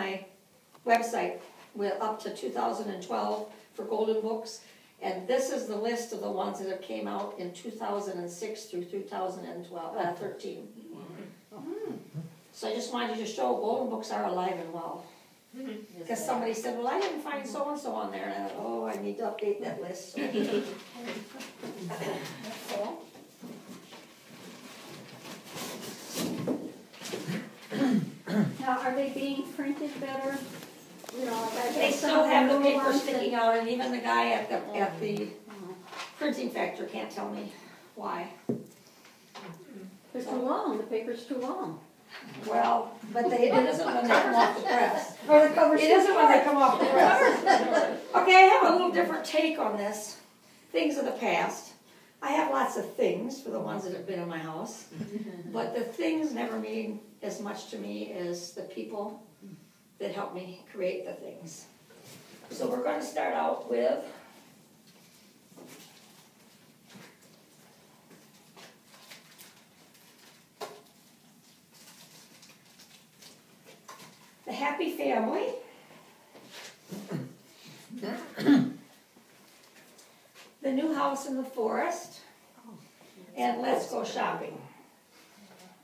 my website with up to 2012 for Golden Books. And this is the list of the ones that have came out in 2006 through 2013. So I just wanted you to show Golden Books are alive and well. Because somebody said, well, I didn't find so-and-so on there. And I thought, oh, I need to update that list. Now, are they being printed better? You know, like They still have the paper sticking out, and even the guy at the printing factory can't tell me why. It's too long, the paper's too long. Well, but it isn't when they come off the press. Or the cover's It isn't when they come off the press. Okay, I have a little different take on this. Things of the past. I have lots of things for the ones that have been in my house. But the things never mean as much to me as the people that helped me create the things. So we're going to start out with The Happy Family. The New House in the Forest. And Let's Go Shopping.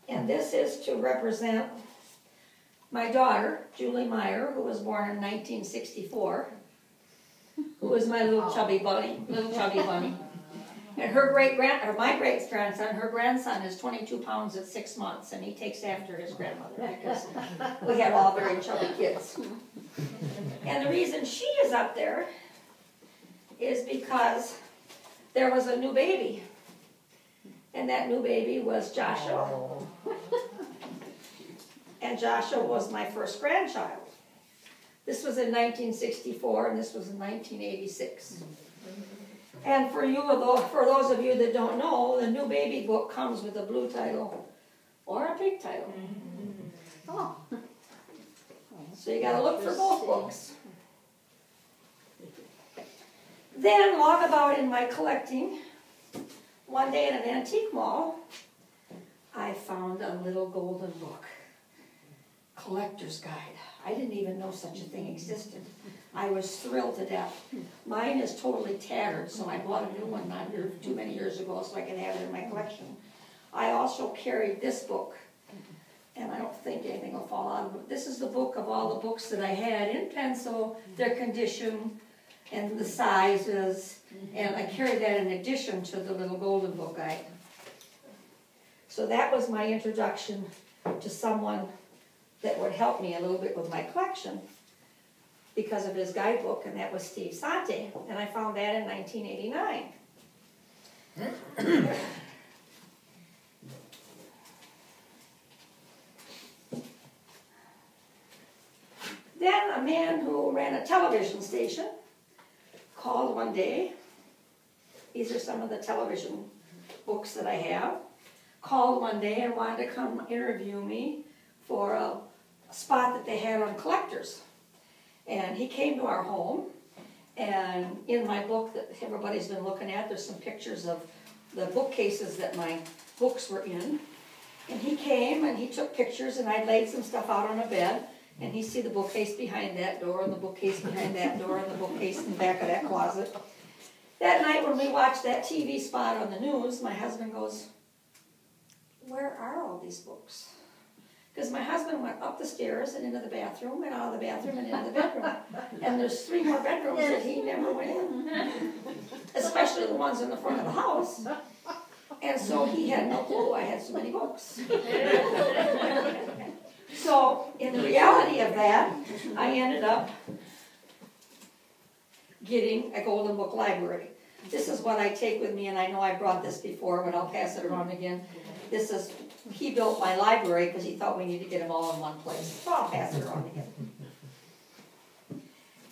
And this is to represent my daughter, Julie Meyer, who was born in 1964, who was my little chubby bunny, And my great-grandson, her grandson is 22 pounds at 6 months, and he takes after his grandmother because we had all very chubby kids. And the reason she is up there is because there was a new baby. And that new baby was Joshua. And Joshua was my first grandchild. This was in 1964, and this was in 1986. And for those of you that don't know, the new baby book comes with a blue title or a pink title. Oh. So you got to look for both books. Then, long about in my collecting, one day in an antique mall, I found a little golden book. Collector's Guide. I didn't even know such a thing existed. I was thrilled to death. Mine is totally tattered, so I bought a new one not too many years ago so I could have it in my collection. I also carried this book, and I don't think anything will fall out of it. This is the book of all the books that I had in pencil, their condition, and the sizes, and I carried that in addition to the little golden book guide. So that was my introduction to someone that would help me a little bit with my collection because of his guidebook, and that was Steve Sante, and I found that in 1989. Then a man who ran a television station called one day. These are some of the television books that I have. Called one day and wanted to come interview me for a spot that they had on collectors. And he came to our home, and in my book that everybody's been looking at, there's some pictures of the bookcases that my books were in. And he came and he took pictures, and I laid some stuff out on a bed, and he see the bookcase behind that door, and the bookcase behind that door, and the bookcase in the back of that closet. That night when we watched that TV spot on the news, my husband goes, "Where are all these books?" Because my husband went up the stairs and into the bathroom and out of the bathroom and into the bedroom. And there's 3 more bedrooms that he never went in. Especially the ones in the front of the house. And so he had no clue I had so many books. So in the reality of that, I ended up getting a Golden Book library. This is what I take with me, and I know I brought this before, but I'll pass it around again. This is, he built my library because he thought we needed to get them all in one place. So I'll pass it around again.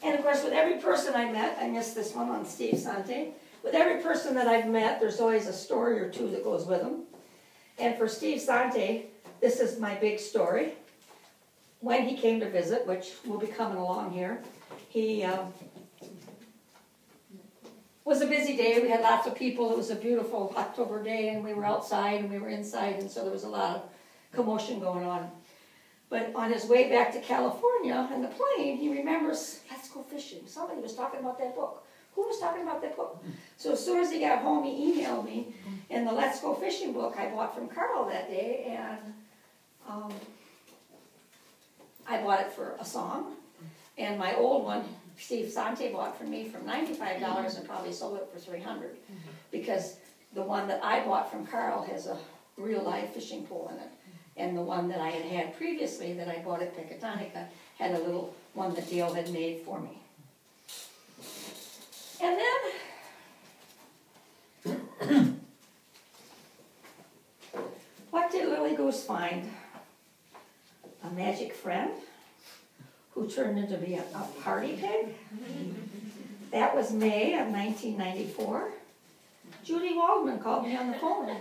And of course, with every person I met, I missed this one on Steve Sante. With every person that I've met, there's always a story or two that goes with them. And for Steve Sante, this is my big story. When he came to visit, which will be coming along here, he was a busy day. We had lots of people. It was a beautiful October day, and we were outside and we were inside, and so there was a lot of commotion going on. But on his way back to California in the plane, he remembers, let's go fishing. Somebody was talking about that book. Who was talking about that book? So as soon as he got home, he emailed me. And the Let's Go Fishing book I bought from Carl that day, and I bought it for a song. And my old one, Steve Sante bought for me from $95 and probably sold it for $300. Because the one that I bought from Carl has a real live fishing pole in it. And the one that I had had previously that I bought at Pecatonica had a little one that Dale had made for me. And then, what did Lily Goose find? A magic friend who turned into be a party pig? That was May of 1994. Judy Waldman called me on the phone. Here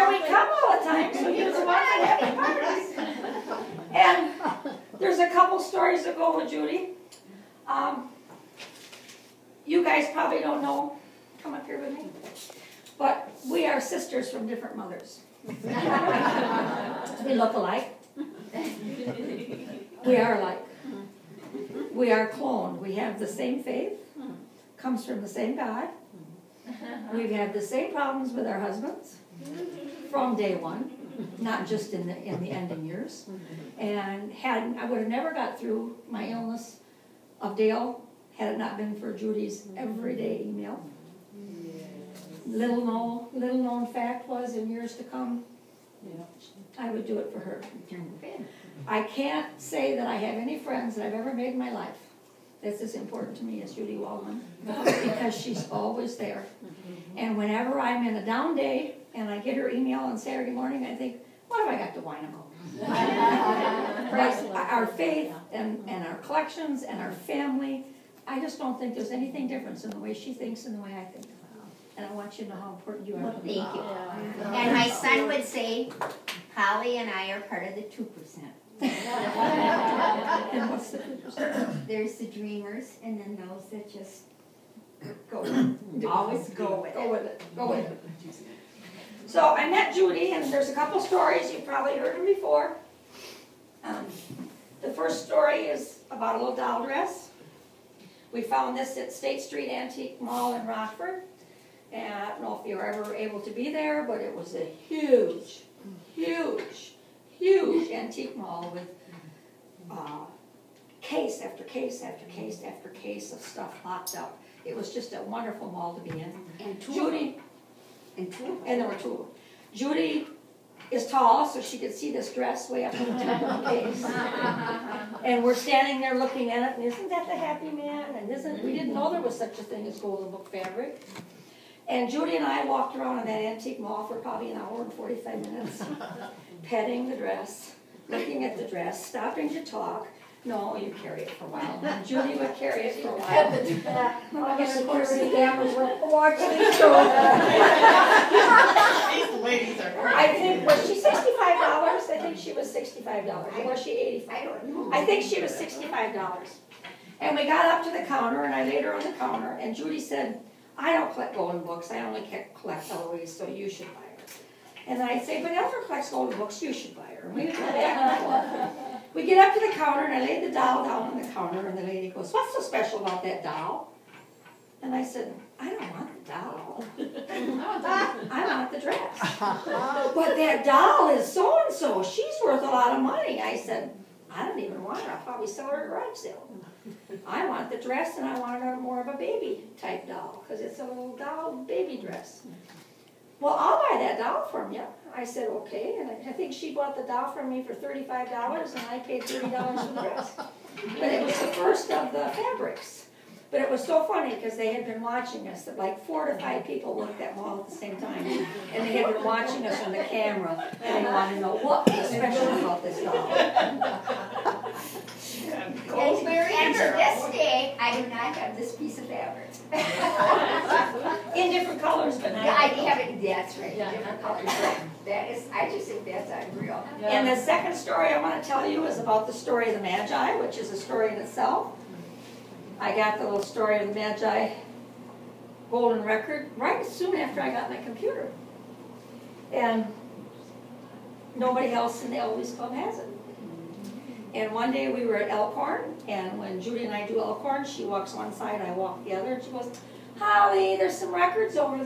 we come all the time, so he was the one that had parties. And there's a couple stories that go with Judy. You guys probably don't know, come up here with me, but we are sisters from different mothers. We look alike. We are alike. We are cloned. We have the same faith, comes from the same God. We've had the same problems with our husbands from day one, not just in the ending years. And I would have never got through my illness of Dale had it not been for Judy's everyday email. Little known fact was, in years to come, I would do it for her. I can't say that I have any friends that I've ever made in my life that's as important to me as Judy Waldman, because she's always there. And whenever I'm in a down day and I get her email on Saturday morning, I think, what have I got to whine about? But our faith and our collections and our family, I just don't think there's anything different in the way she thinks and the way I think. And I want you to know how important you are. Well, thank you. And my son would say, Holly and I are part of the 2%. And what's the 2%? There's the dreamers, and then those that just always go with it. Go with it. So I met Judy, and there's a couple stories. You've probably heard them before. The first story is about a little doll dress. We found this at State Street Antique Mall in Rockford. And I don't know if you were ever able to be there, but it was a huge, huge, huge antique mall with case after case after case after case of stuff locked up. It was just a wonderful mall to be in. And Judy, and there were two. Judy is tall, so she could see this dress way up on the top of the case. And we're standing there looking at it, and isn't that the Happy Man? And we didn't know there was such a thing as Golden Book fabric. And Judy and I walked around in that antique mall for probably an hour and 45 minutes, petting the dress, looking at the dress, stopping to talk. No, you carry it for a while. And Judy would carry it for a while. And of course the cameras were watching the show. These ladies are I think, was she $65? I think she was $65. Or was she $85? I don't know. I think she was $65. And we got up to the counter, and I laid her on the counter, and Judy said, I don't collect golden books, I only collect Eloise, so you should buy her. And I say, but Eleanor collects golden books, you should buy her. And we go back and forth. We get up to the counter, and I laid the doll down on the counter, and the lady goes, what's so special about that doll? And I said, I don't want the doll. I want the dress. But that doll is so-and-so, she's worth a lot of money. I said, I don't even want her, I'll probably sell her at a garage sale. I want the dress, and I want her more of a baby type doll, because it's a little doll baby dress. Well, I'll buy that doll from you. I said, okay, and I think she bought the doll from me for $35, and I paid $30 for the dress. But it was the first of the fabrics. But it was so funny, because they had been watching us, that like 4 to 5 people worked that mall at the same time, and they had been watching us on the camera, and they wanted to know what was special about this doll. And to this day, I do not have this piece of fabric. In different colors, but not. Yeah, I have it, that's right, different colors. That is, I just think that's unreal. And the second story I want to tell you is about the story of the Magi, which is a story in itself. I got the little story of the Magi golden record right soon after I got my computer. And nobody else in the Eloise Club has it. And one day we were at Elkhorn, and when Judy and I do Elkhorn, she walks one side, I walk the other, and she goes, Holly, there's some records over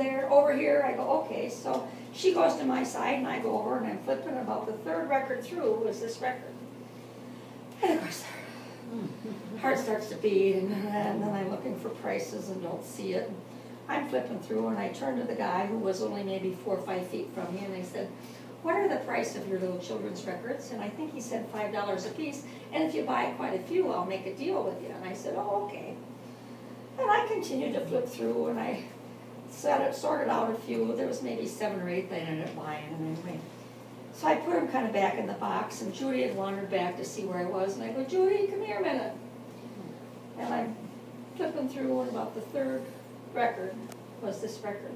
here. I go, okay. So she goes to my side, and I go over, and I'm flipping. About the third record through was this record. And of course, heart starts to beat, and then I'm looking for prices and don't see it. I'm flipping through, and I turn to the guy who was only maybe 4 or 5 feet from me, and I said, what are the price of your little children's records? And I think he said $5 a piece, and if you buy quite a few, I'll make a deal with you. And I said, oh, okay. And I continued to flip through, and I sorted out a few. There was maybe 7 or 8 that I ended up buying, and anyway. So I put them kind of back in the box, and Judy had wandered back to see where I was, and I go, Judy, come here a minute. And I'm flipping through, and about the third record was this record.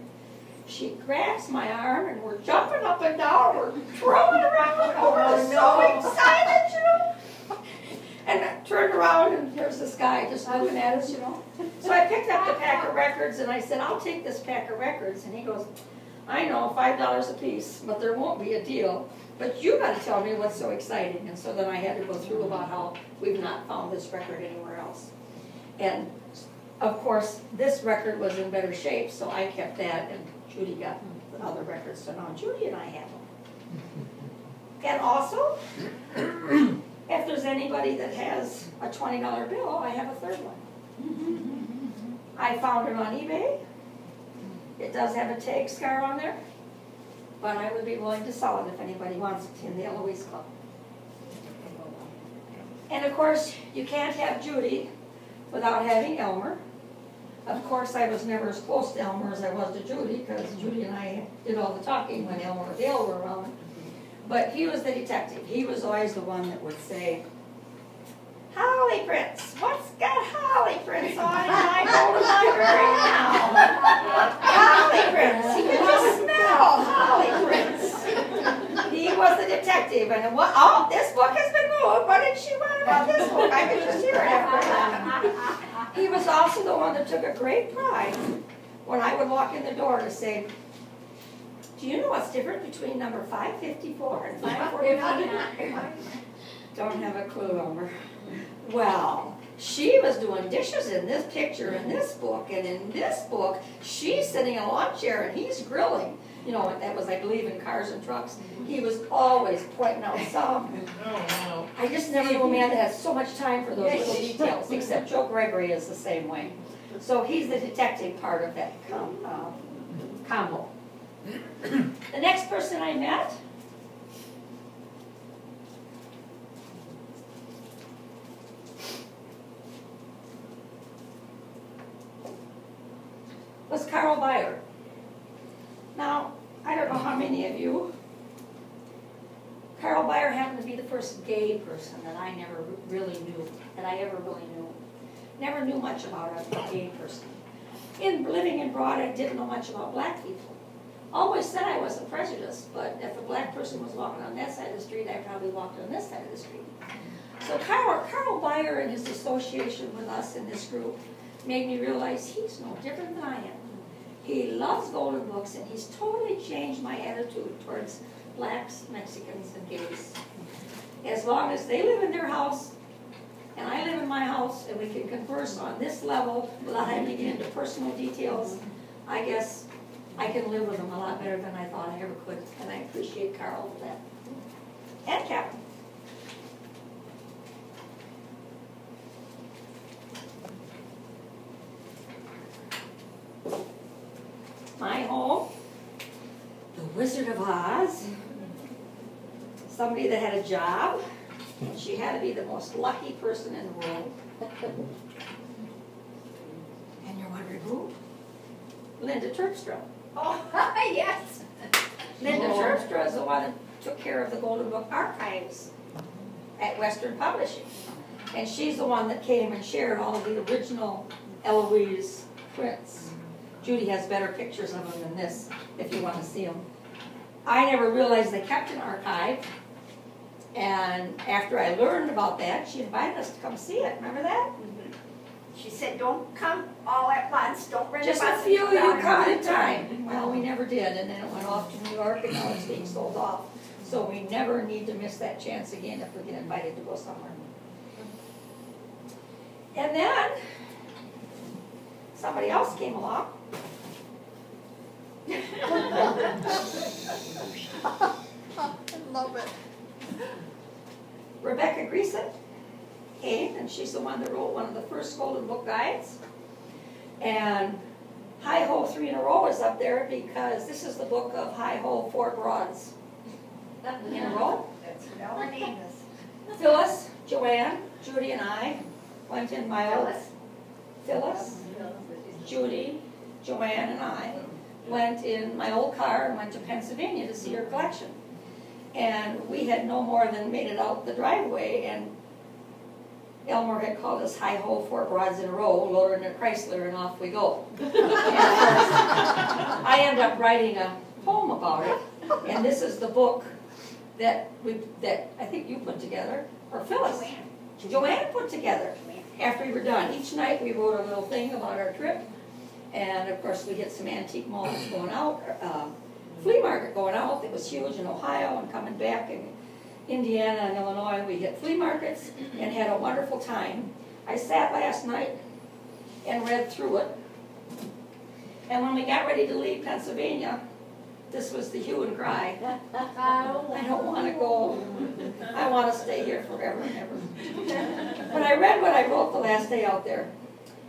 She grabs my arm, and we're jumping up and down, we're throwing around, and we're so excited, you know. And I turned around, and there's this guy just looking at us, you know. So I picked up the pack of records, and I said, I'll take this pack of records. And he goes, I know, $5 a piece, but there won't be a deal. But you got to tell me what's so exciting. And so then I had to go through about how we've not found this record anywhere else. And, of course, this record was in better shape, so I kept that, and Judy got the other records. So now Judy and I have them. And also, if there's anybody that has a $20 bill, I have a third one. I found it on eBay. It does have a tag scar on there, but I would be willing to sell it if anybody wants it in the Eloise Club. And of course, you can't have Judy without having Elmer. Of course, I was never as close to Elmer as I was to Judy, because Judy and I did all the talking when Elmer and Dale were around. But he was the detective. He was always the one that would say, Holly Prince, what's got Holly Prince on in my golden library now? Holly Prince, he could just smell Holly Prince. He was the detective, and what? Oh, this book has been moved. What did she want about this book? I could just hear it after. He was also the one that took a great pride when I would walk in the door to say, do you know what's different between number 554 and 549? Don't have a clue, Elmer. Well, she was doing dishes in this picture, in this book, and in this book, she's sitting in a lawn chair and he's grilling. You know, that was, I believe, in Cars and Trucks. He was always pointing out some. I just never knew a man that has so much time for those little details, except Joe Gregory is the same way. So he's the detective part of that combo. The next person I met was Carl Byer. Now, I don't know how many of you, Carl Byer happened to be the first gay person that I never really knew, that I ever really knew. Never knew much about a gay person. Living abroad, I didn't know much about black people. Always said I wasn't prejudiced, but if a black person was walking on that side of the street, I probably walked on this side of the street. So Carl Byer and his association with us in this group made me realize he's no different than I am. He loves golden books, and he's totally changed my attitude towards blacks, Mexicans, and gays. As long as they live in their house, and I live in my house, and we can converse on this level without having to get into personal details, I guess I can live with them a lot better than I thought I ever could, and I appreciate Carl for that. And Captain. My home, the Wizard of Oz, somebody that had a job. She had to be the most lucky person in the world. And you're wondering who? Linda Terpstra. Oh, yes. Linda Terpstra is the one that took care of the Golden Book archives at Western Publishing. And she's the one that came and shared all of the original Eloise prints. Judy has better pictures of them than this, if you want to see them. I never realized they kept an archive. And after I learned about that, she invited us to come see it. Remember that? She said, don't come all at once. Don't rent Just a few of you come at a time. Well, we never did, and then it went off to New York, and now it's being sold off. So we never need to miss that chance again if we get invited to go somewhere. And then, somebody else came along. I love it. Rebecca Greason came, and she's the one that wrote one of the first Golden Book guides. And Hi-Ho 3 in a row is up there because this is the book of Hi-Ho 4 Broads in a row. That's what our name is. Phyllis, Joanne, Judy, and I went in my old Phyllis. Judy, Joanne, and I went in my old car and went to Pennsylvania to see her collection. And we had no more than made it out the driveway, and Elmer had called us Hi-Ho 4 Broads in a row, loaded in a Chrysler, and off we go. And of course, I ended up writing a poem about it, and this is the book that I think you put together, or Phyllis. Joanne put together after we were done. Each night we wrote a little thing about our trip, and of course we hit some antique malls going out, flea market going out that was huge in Ohio, and coming back in Indiana and Illinois we hit flea markets and had a wonderful time. I sat last night and read through it, and when we got ready to leave Pennsylvania, this was the hue and cry. I don't want to go. I want to stay here forever and ever. But I read what I wrote the last day out there.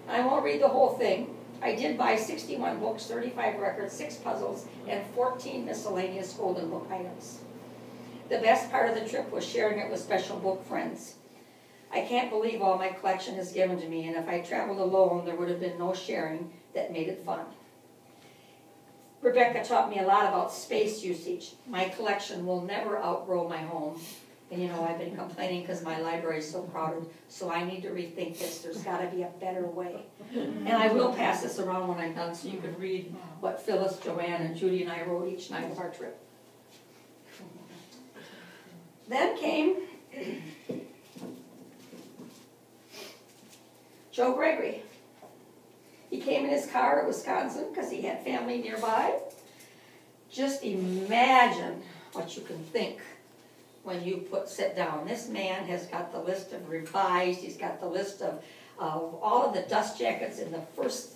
I won't read the whole thing. I did buy 61 books, 35 records, 6 puzzles, and 14 miscellaneous Golden Book items. The best part of the trip was sharing it with special book friends. I can't believe all my collection is given to me, and if I traveled alone, there would have been no sharing that made it fun. Rebecca taught me a lot about space usage. My collection will never outgrow my home. And you know, I've been complaining because my library is so crowded, so I need to rethink this. There's got to be a better way. And I will pass this around when I'm done so you can read what Phyllis, Joanne, and Judy and I wrote each night of our trip. Then came Joe Gregory. He came in his car to Wisconsin because he had family nearby. Just imagine what you can think when you sit down. This man has got the list of revised. He's got the list of all of the dust jackets in the first,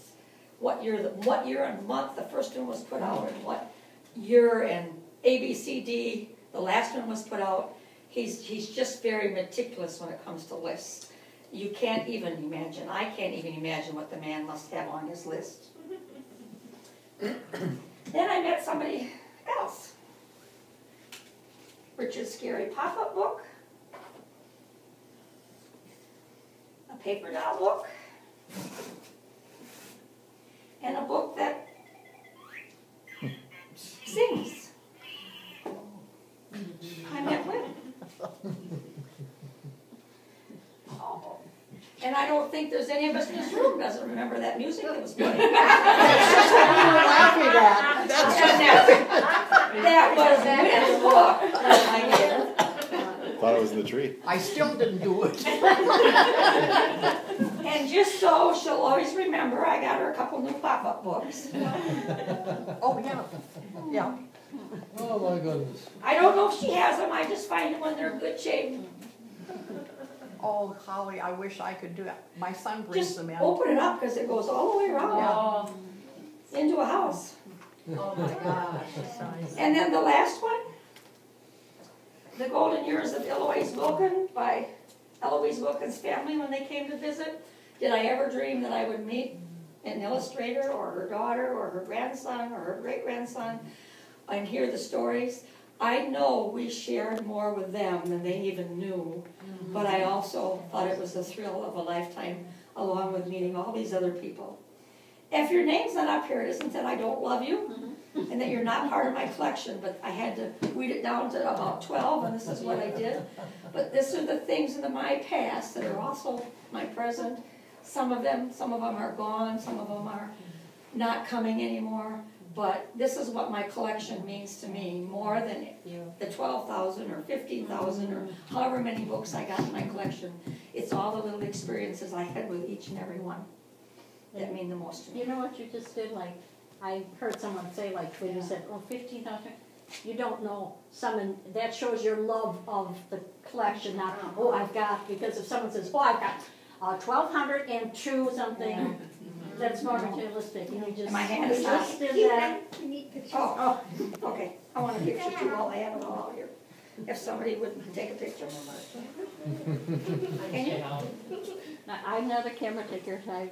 what year and month the first one was put out, and what year and ABCD the last one was put out. He's just very meticulous when it comes to lists. You can't even imagine. I can't even imagine what the man must have on his list. Then I met somebody else. Richard's Scary Pop-Up book. A paper doll book. And a book that sings. I met Wynn. Oh. And I don't think there's any of us in this room who doesn't remember that music that was playing. That was Wynn's book. Thought it was in the tree. I still didn't do it. And just so she'll always remember, I got her a couple new pop-up books. Oh, yeah. Yeah. Oh, my goodness. I don't know if she has them, I just find them when they're in good shape. Oh, Holly, I wish I could do it. My son brings Just them in. open it up because it goes all the way around into a house. Oh, my gosh. And then the last one, The Golden Years of Eloise Wilkin by Eloise Wilkin's family when they came to visit. Did I ever dream that I would meet an illustrator or her daughter or her grandson or her great-grandson and hear the stories? I know we shared more with them than they even knew, but I also thought it was the thrill of a lifetime along with meeting all these other people. If your name's not up here, it isn't that I don't love you and that you're not part of my collection, but I had to weed it down to about 12, and this is what I did. But these are the things in my past that are also my present. Some of them are gone, some of them are not coming anymore. But this is what my collection means to me, more than the 12,000 or 15,000 or however many books I got in my collection. It's all the little experiences I had with each and every one that mean the most to me. You know what you just did? Like, I heard someone say, like, when you said, oh, 15,000, you don't know someone, that shows your love of the collection, not, oh, I've got, because if someone says, oh, I've got 1,202 something, that's more materialistic, you just. My hand is up. Just did that. You need pictures. Oh, okay, I want a picture too while I have it all out here. If somebody would take a picture. Can you? I'm not a camera taker, I